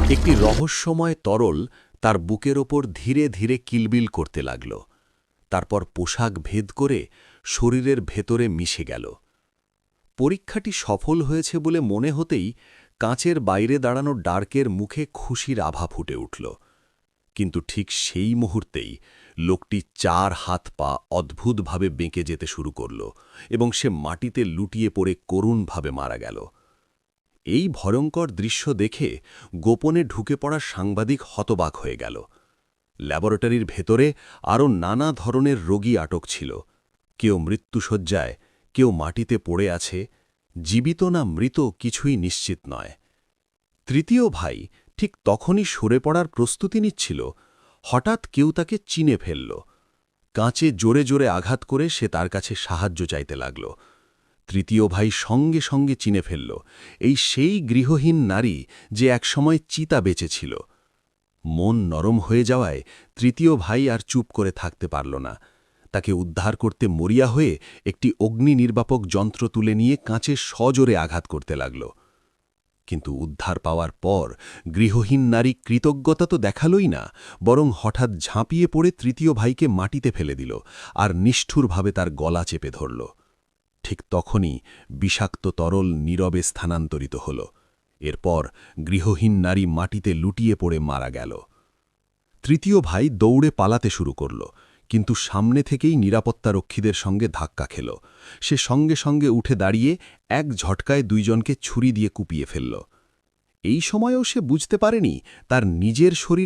একটি রহস্যময় তরল তার বুকের ওপর ধীরে ধীরে কিলবিল করতে লাগল। তারপর পোশাক ভেদ করে শরীরের ভেতরে মিশে গেল। পরীক্ষাটি সফল হয়েছে বলে মনে হতেই কাঁচের বাইরে দাঁড়ানো ডার্কের মুখে খুশির আভা ফুটে উঠল। কিন্তু ঠিক সেই মুহূর্তেই লোকটি 4 হাত পা অদ্ভুতভাবে বেঁকে যেতে শুরু করল এবং সে মাটিতে লুটিয়ে পড়ে করুণভাবে মারা গেল। এই ভয়ঙ্কর দৃশ্য দেখে গোপনে ঢুকে পড়া সাংবাদিক হতবাক হয়ে গেল। ল্যাবরেটরির ভেতরে আরও নানা ধরনের রোগী আটক ছিল। কেউ মৃত্যুশয্যায়, কেউ মাটিতে পড়ে আছে, জীবিত না মৃত কিছুই নিশ্চিত নয়। তৃতীয় ভাই ঠিক তখনই সরে পড়ার প্রস্তুতি নিচ্ছিল, হঠাৎ কেউ তাকে চিনে ফেলল। কাঁচে জোরে জোরে আঘাত করে সে তার কাছে সাহায্য চাইতে লাগল। তৃতীয় ভাই সঙ্গে সঙ্গে চিনে ফেলল, এই সেই গৃহহীন নারী যে একসময় চিতা বেঁচেছিল। মন নরম হয়ে যাওয়ায় তৃতীয় ভাই আর চুপ করে থাকতে পারল না। তাকে উদ্ধার করতে মরিয়া হয়ে একটি অগ্নি নির্বাপক যন্ত্র তুলে নিয়ে কাঁচে সজোরে আঘাত করতে লাগল। কিন্তু উদ্ধার পাওয়ার পর গৃহহীন নারী কৃতজ্ঞতা তো দেখালই না, বরং হঠাৎ ঝাঁপিয়ে পড়ে তৃতীয় ভাইকে মাটিতে ফেলে দিল আর নিষ্ঠুরভাবে তার গলা চেপে ধরল। ঠিক তখনই বিষাক্ত তরল নীরবে স্থানান্তরিত হল। এরপর গৃহহীন নারী মাটিতে লুটিয়ে পড়ে মারা গেল। তৃতীয় ভাই দৌড়ে পালাতে শুরু করল, কিন্তু সামনে থেকেই নিরাপত্তারক্ষীদের সঙ্গে ধাক্কা খেল। সে সঙ্গে সঙ্গে উঠে দাঁড়িয়ে এক ঝটকায় দুইজনকে ছুরি দিয়ে কুপিয়ে ফেলল। এই সময়েও সে বুঝতে পারেনি তার নিজের শরীরে